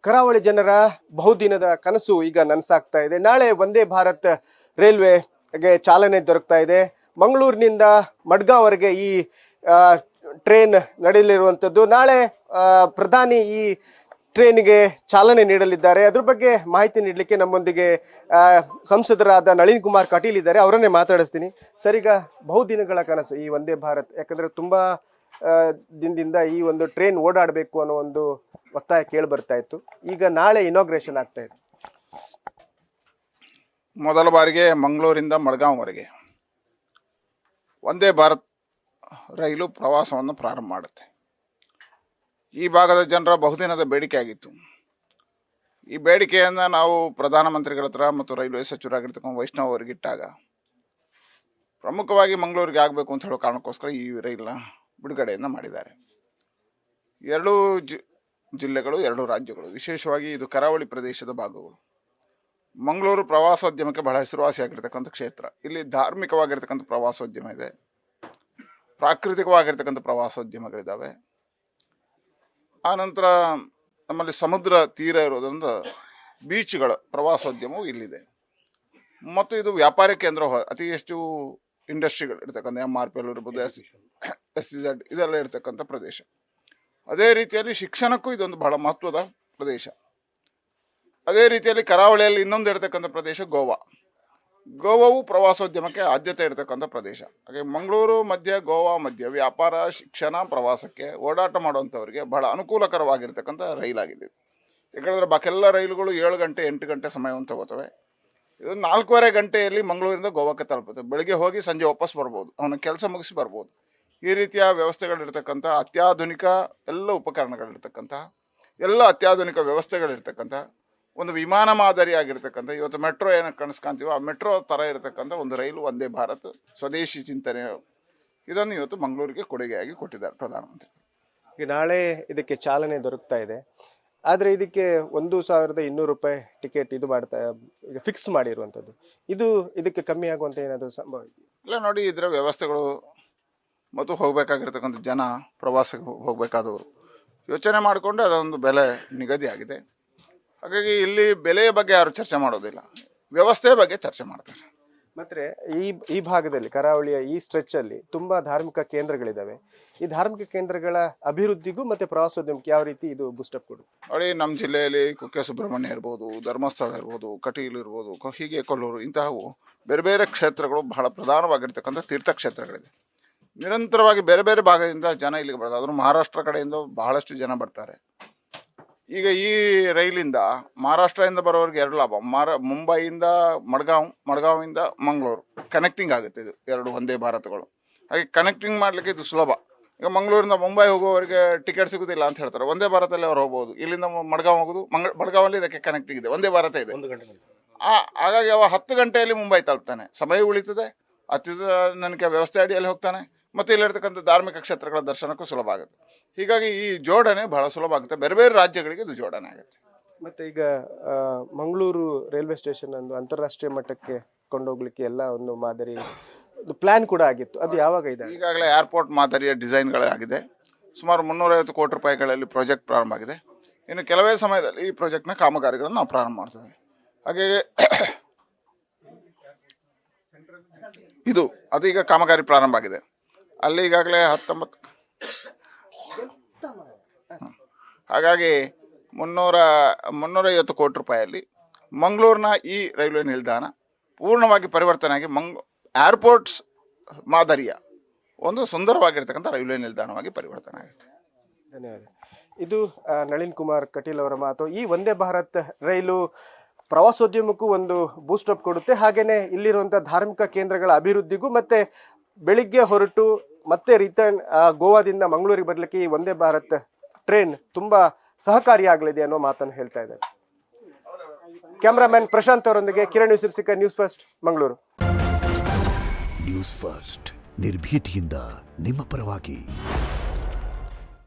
ಕರಾವಳಿ ಜನರ ಬಹುದಿನದ ಕನಸು ಈಗ ನನಸಾಗ್ತಾ ಇದೆ. ನಾಳೆ ವಂದೇ ಭಾರತ್ ರೈಲ್ವೆಗೆ ಚಾಲನೆ ದೊರಕ್ತಾ ಇದೆ. ಮಂಗಳೂರಿನಿಂದ ಮಡ್ಗಾಂವರೆಗೆ ಈ ಟ್ರೈನ್ ನಡೆಯಲಿರುವಂಥದ್ದು. ನಾಳೆ ಪ್ರಧಾನಿ ಈ ಟ್ರೈನ್ಗೆ ಚಾಲನೆ ನೀಡಲಿದ್ದಾರೆ. ಅದ್ರ ಬಗ್ಗೆ ಮಾಹಿತಿ ನೀಡಲಿಕ್ಕೆ ನಮ್ಮೊಂದಿಗೆ ಸಂಸದರಾದ ನಳಿನ್ ಕುಮಾರ್ ಕಟೀಲ್ ಇದ್ದಾರೆ. ಅವರನ್ನೇ ಮಾತಾಡಿಸ್ತೀನಿ. ಸರ್, ಈಗ ಬಹುದಿನಗಳ ಕನಸು ಈ ವಂದೇ ಭಾರತ್, ಯಾಕಂದ್ರೆ ತುಂಬಾ ದಿನದಿಂದ ಈ ಒಂದು ಟ್ರೈನ್ ಓಡಾಡಬೇಕು ಅನ್ನೋ ಒಂದು ಒತ್ತಾಯ ಕೇಳಿ ಬರ್ತಾ ಇತ್ತು. ಈಗ ನಾಳೆ ಇನಾಗ್ರೇಷನ್ ಆಗ್ತಾ ಇದೆ. ಮೊದಲ ಬಾರಿಗೆ ಮಂಗಳೂರಿಂದ ಮಡ್ಗಾಂವರೆಗೆ ವಂದೇ ಭಾರತ್ ರೈಲು ಪ್ರವಾಸವನ್ನು ಪ್ರಾರಂಭ ಮಾಡುತ್ತೆ. ಈ ಭಾಗದ ಜನರ ಬಹುದಿನದ ಬೇಡಿಕೆ ಆಗಿತ್ತು. ಈ ಬೇಡಿಕೆಯನ್ನು ನಾವು ಪ್ರಧಾನಮಂತ್ರಿಗಳ ಹತ್ರ ಮತ್ತು ರೈಲ್ವೆ ಸಚಿವರಾಗಿರ್ತಕ್ಕಂಥ ವೈಷ್ಣವ್ ಅವರಿಗೆ ಇಟ್ಟಾಗ ಪ್ರಮುಖವಾಗಿ ಮಂಗಳೂರಿಗೆ ಆಗಬೇಕು ಅಂತ ಹೇಳೋ ಕಾರಣಕ್ಕೋಸ್ಕರ ಈ ರೈಲನ್ನ ಬಿಡುಗಡೆಯನ್ನು ಮಾಡಿದ್ದಾರೆ. ಎರಡೂ ಜಿಲ್ಲೆಗಳು, ಎರಡೂ ರಾಜ್ಯಗಳು, ವಿಶೇಷವಾಗಿ ಇದು ಕರಾವಳಿ ಪ್ರದೇಶದ ಭಾಗಗಳು. ಮಂಗಳೂರು ಪ್ರವಾಸೋದ್ಯಮಕ್ಕೆ ಬಹಳ ಹೆಸರುವಾಸಿಯಾಗಿರ್ತಕ್ಕಂಥ ಕ್ಷೇತ್ರ. ಇಲ್ಲಿ ಧಾರ್ಮಿಕವಾಗಿರ್ತಕ್ಕಂಥ ಪ್ರವಾಸೋದ್ಯಮ ಇದೆ, ಪ್ರಾಕೃತಿಕವಾಗಿರ್ತಕ್ಕಂಥ ಪ್ರವಾಸೋದ್ಯಮಗಳಿದ್ದಾವೆ. ಆನಂತರ ನಮ್ಮಲ್ಲಿ ಸಮುದ್ರ ತೀರ ಇರೋದ್ರಿಂದ ಬೀಚ್ಗಳ ಪ್ರವಾಸೋದ್ಯಮವು ಇಲ್ಲಿದೆ. ಮತ್ತು ಇದು ವ್ಯಾಪಾರ ಕೇಂದ್ರ, ಅತಿ ಹೆಚ್ಚು ಇಂಡಸ್ಟ್ರಿಗಳು ಇರ್ತಕ್ಕಂಥ MRPL ಇರ್ಬೋದು, SEZ ಇದೆಲ್ಲ ಇರ್ತಕ್ಕಂಥ ಪ್ರದೇಶ. ಅದೇ ರೀತಿಯಲ್ಲಿ ಶಿಕ್ಷಣಕ್ಕೂ ಇದೊಂದು ಬಹಳ ಮಹತ್ವದ ಪ್ರದೇಶ. ಅದೇ ರೀತಿಯಲ್ಲಿ ಕರಾವಳಿಯಲ್ಲಿ ಇನ್ನೊಂದು ಇರತಕ್ಕಂಥ ಪ್ರದೇಶ ಗೋವಾವು ಪ್ರವಾಸೋದ್ಯಮಕ್ಕೆ ಆದ್ಯತೆ ಇರತಕ್ಕಂಥ ಪ್ರದೇಶ. ಹಾಗೆ ಮಂಗಳೂರು ಮಧ್ಯ, ಗೋವಾ ಮಧ್ಯ ವ್ಯಾಪಾರ, ಶಿಕ್ಷಣ, ಪ್ರವಾಸಕ್ಕೆ ಓಡಾಟ ಮಾಡುವಂಥವರಿಗೆ ಬಹಳ ಅನುಕೂಲಕರವಾಗಿರ್ತಕ್ಕಂಥ ರೈಲಾಗಿದೆ. ಯಾಕಂದರೆ ಬಾಕೆಲ್ಲ ರೈಲುಗಳು 7 ಗಂಟೆ 8 ಗಂಟೆ ಸಮಯವನ್ನು ತಗೋತವೆ. ಇದು 4.5 ಗಂಟೆಯಲ್ಲಿ ಮಂಗಳೂರಿಂದ ಗೋವಾಕ್ಕೆ ತಲುಪುತ್ತೆ. ಬೆಳಿಗ್ಗೆ ಹೋಗಿ ಸಂಜೆ ವಾಪಸ್ ಬರ್ಬೋದು, ಅವನ ಕೆಲಸ ಮುಗಿಸಿ ಬರ್ಬೋದು. ಈ ರೀತಿಯ ವ್ಯವಸ್ಥೆಗಳಿರ್ತಕ್ಕಂಥ ಅತ್ಯಾಧುನಿಕ ಎಲ್ಲ ಉಪಕರಣಗಳಿರ್ತಕ್ಕಂಥ ಎಲ್ಲ ಅತ್ಯಾಧುನಿಕ ವ್ಯವಸ್ಥೆಗಳಿರ್ತಕ್ಕಂಥ ಒಂದು ವಿಮಾನ ಮಾದರಿ ಆಗಿರ್ತಕ್ಕಂಥ, ಇವತ್ತು ಮೆಟ್ರೋ ಏನಕ್ಕೆ ಕಾಣಿಸ್ಕೊಂತೀವೋ ಆ ಮೆಟ್ರೋ ಥರ ಇರತಕ್ಕಂಥ ಒಂದು ರೈಲು ವಂದೇ ಭಾರತ್ ಸ್ವದೇಶಿ ಚಿಂತನೆ. ಇದನ್ನು ಇವತ್ತು ಮಂಗಳೂರಿಗೆ ಕೊಡುಗೆಯಾಗಿ ಕೊಟ್ಟಿದ್ದಾರೆ ಪ್ರಧಾನಮಂತ್ರಿ. ಈಗ ನಾಳೆ ಇದಕ್ಕೆ ಚಾಲನೆ ದೊರಕ್ತಾ ಇದೆ. ಆದರೆ ಇದಕ್ಕೆ 1,200 ರೂಪಾಯಿ ಟಿಕೆಟ್ ಇದು ಮಾಡ್ತಾ ಈಗ ಫಿಕ್ಸ್ ಮಾಡಿರುವಂಥದ್ದು. ಇದಕ್ಕೆ ಕಮ್ಮಿ ಆಗುವಂಥ ಏನಾದರೂ ಸಂಭವ ಇಲ್ಲ. ನೋಡಿ, ಇದರ ವ್ಯವಸ್ಥೆಗಳು ಮತ್ತು ಹೋಗಬೇಕಾಗಿರ್ತಕ್ಕಂಥ ಜನ, ಪ್ರವಾಸಕ್ಕೆ ಹೋಗಬೇಕಾದವರು ಯೋಚನೆ ಮಾಡಿಕೊಂಡು ಅದೊಂದು ಬೆಲೆ ನಿಗದಿ ಆಗಿದೆ. ಹಾಗಾಗಿ ಇಲ್ಲಿ ಬೆಲೆಯ ಬಗ್ಗೆ ಯಾರು ಚರ್ಚೆ ಮಾಡೋದಿಲ್ಲ, ವ್ಯವಸ್ಥೆಯ ಬಗ್ಗೆ ಚರ್ಚೆ ಮಾಡ್ತಾರೆ. ಮತ್ತೆ ಈ ಭಾಗದಲ್ಲಿ, ಕರಾವಳಿಯ ಈ ಸ್ಟ್ರೆಚ್ ಅಲ್ಲಿ ತುಂಬಾ ಧಾರ್ಮಿಕ ಕೇಂದ್ರಗಳಿದಾವೆ. ಈ ಧಾರ್ಮಿಕ ಕೇಂದ್ರಗಳ ಅಭಿವೃದ್ಧಿಗೂ ಮತ್ತೆ ಪ್ರವಾಸೋದ್ಯಮಕ್ಕೆ ಯಾವ ರೀತಿ ಇದು ಬೂಸ್ಟಪ್ ಕೊಡುತ್ತೆ? ನೋಡಿ, ನಮ್ಮ ಜಿಲ್ಲೆಯಲ್ಲಿ ಕುಕ್ಕೆ ಸುಬ್ರಹ್ಮಣ್ಯ ಇರ್ಬೋದು, ಧರ್ಮಸ್ಥಳ ಇರ್ಬೋದು, ಕಟೀಲು ಇರ್ಬೋದು, ಹೀಗೆ ಕೊಲ್ಲೂರು, ಇಂತಹವು ಬೇರೆ ಬೇರೆ ಕ್ಷೇತ್ರಗಳು ಬಹಳ ಪ್ರಧಾನವಾಗಿರ್ತಕ್ಕಂಥ ತೀರ್ಥಕ್ಷೇತ್ರಗಳಿದೆ. ನಿರಂತರವಾಗಿ ಬೇರೆ ಬೇರೆ ಭಾಗದಿಂದ ಜನ ಇಲ್ಲಿಗೆ ಬರ್ತಾರೆ. ಅದನ್ನು ಮಹಾರಾಷ್ಟ್ರ ಕಡೆಯಿಂದ ಬಹಳಷ್ಟು ಜನ ಬರ್ತಾರೆ. ಈಗ ಈ ರೈಲಿಂದ ಮಹಾರಾಷ್ಟ್ರದಿಂದ ಬರೋರಿಗೆ 2 ಲಾಭ. ಮುಂಬೈಯಿಂದ ಮಡ್ಗಾಂವಿಂದ ಮಂಗಳೂರು ಕನೆಕ್ಟಿಂಗ್ ಆಗುತ್ತೆ. ಇದು 2 ವಂದೇ ಭಾರತ್ಗಳು. ಹಾಗೆ ಕನೆಕ್ಟಿಂಗ್ ಮಾಡಲಿಕ್ಕೆ ಇದು ಸುಲಭ. ಈಗ ಮಂಗಳೂರಿಂದ ಮುಂಬೈ ಹೋಗೋವರಿಗೆ ಟಿಕೆಟ್ ಸಿಗೋದಿಲ್ಲ ಅಂತ ಹೇಳ್ತಾರೆ. ವಂದೇ ಭಾರತಲ್ಲಿ ಅವ್ರು ಹೋಗ್ಬೋದು. ಇಲ್ಲಿಂದ ಮಡ್ಗಾಂವ್ ಹೋಗೋದು, ಮಡ್ಗಾಂವಲ್ಲಿ ಇದಕ್ಕೆ ಕನೆಕ್ಟಿಂಗ್ ಇದೆ, ವಂದೇ ಭಾರತ ಇದೆ. ಹಾಗಾಗಿ ಅವ 10 ಗಂಟೆಯಲ್ಲಿ ಮುಂಬೈ ತಲುಪ್ತಾನೆ, ಸಮಯ ಉಳಿತದೆ, ಅತ್ಯುನ್ನತ ವ್ಯವಸ್ಥೆ ಅಡಿಯಲ್ಲಿ ಹೋಗ್ತಾನೆ, ಮತ್ತು ಇಲ್ಲಿರ್ತಕ್ಕಂಥ ಧಾರ್ಮಿಕ ಕ್ಷೇತ್ರಗಳ ದರ್ಶನಕ್ಕೂ ಸುಲಭ ಆಗುತ್ತೆ. ಹೀಗಾಗಿ ಈ ಜೋಡಣೆ ಬಹಳ ಸುಲಭ ಆಗುತ್ತೆ. ಬೇರೆ ಬೇರೆ ರಾಜ್ಯಗಳಿಗೆ ಇದು ಜೋಡಣೆ ಆಗುತ್ತೆ. ಮತ್ತೆ ಈಗ ಮಂಗಳೂರು ರೈಲ್ವೆ ಸ್ಟೇಷನ್ ಒಂದು ಅಂತಾರಾಷ್ಟ್ರೀಯ ಮಟ್ಟಕ್ಕೆ ಕೊಂಡೋಗ್ಲಿಕ್ಕೆ ಎಲ್ಲ ಒಂದು ಮಾದರಿ ಪ್ಲಾನ್ ಕೂಡ ಆಗಿತ್ತು. ಅದು ಯಾವಾಗ ಇದೆ? ಈಗಾಗಲೇ ಏರ್ಪೋರ್ಟ್ ಮಾದರಿಯ ಡಿಸೈನ್ಗಳೇ ಆಗಿದೆ. ಸುಮಾರು 350 ಕೋಟಿ ರೂಪಾಯಿಗಳಲ್ಲಿ ಪ್ರಾಜೆಕ್ಟ್ ಪ್ರಾರಂಭ ಆಗಿದೆ. ಇನ್ನು ಕೆಲವೇ ಸಮಯದಲ್ಲಿ ಈ ಪ್ರಾಜೆಕ್ಟ್ನ ಕಾಮಗಾರಿಗಳನ್ನು ನಾವು ಪ್ರಾರಂಭ ಮಾಡ್ತೇವೆ. ಹಾಗೆ ಅದು ಈಗ ಕಾಮಗಾರಿ ಪ್ರಾರಂಭ ಆಗಿದೆ. ಅಲ್ಲಿ ಈಗಾಗಲೇ 19. ಹಾಗಾಗಿ 350 ಕೋಟಿ ರೂಪಾಯಿಯಲ್ಲಿ ಮಂಗಳೂರಿನ ಈ ರೈಲ್ವೆ ನಿಲ್ದಾಣ ಪೂರ್ಣವಾಗಿ ಪರಿವರ್ತನೆ ಆಗಿ ಏರ್ಪೋರ್ಟ್ಸ್ ಮಾದರಿಯ ಒಂದು ಸುಂದರವಾಗಿರ್ತಕ್ಕಂಥ ರೈಲ್ವೆ ನಿಲ್ದಾಣವಾಗಿ ಪರಿವರ್ತನೆ ಆಗುತ್ತೆ. ಧನ್ಯವಾದ. ಇದು ನಳಿನ್ ಕುಮಾರ್ ಕಟೀಲ್ ಅವರ ಮಾತು. ಈ ವಂದೇ ಭಾರತ್ ರೈಲು ಪ್ರವಾಸೋದ್ಯಮಕ್ಕೂ ಒಂದು ಬೂಸ್ಟಪ್ ಕೊಡುತ್ತೆ. ಹಾಗೇನೆ ಇಲ್ಲಿರುವಂಥ ಧಾರ್ಮಿಕ ಕೇಂದ್ರಗಳ ಅಭಿವೃದ್ಧಿಗೂ, ಮತ್ತೆ ಬೆಳಿಗ್ಗೆ ಹೊರಟು ಮತ್ತೆ ರಿಟರ್ನ್ ಗೋವಾದಿಂದ ಮಂಗಳೂರಿಗೆ ಬರಲಿಕ್ಕೆ ಈ ವಂದೇ ಭಾರತ್ ಟ್ರೈನ್ ತುಂಬಾ ಸಹಕಾರಿಯಾಗಲಿದೆ ಅನ್ನೋ ಮಾತನ್ನು ಹೇಳ್ತಾ ಇದ್ದಾರೆ. ಕ್ಯಾಮರಾಮನ್ ಪ್ರಶಾಂತ್ ಅವರೊಂದಿಗೆ ಕಿರಣ್ ಯುಸಿರ್ಸಿಕ, news first, Mangaluru. News first ನಿರ್ಭೀತಿಯಿಂದ ನಿಮ್ಮ ಪರವಾಗಿ.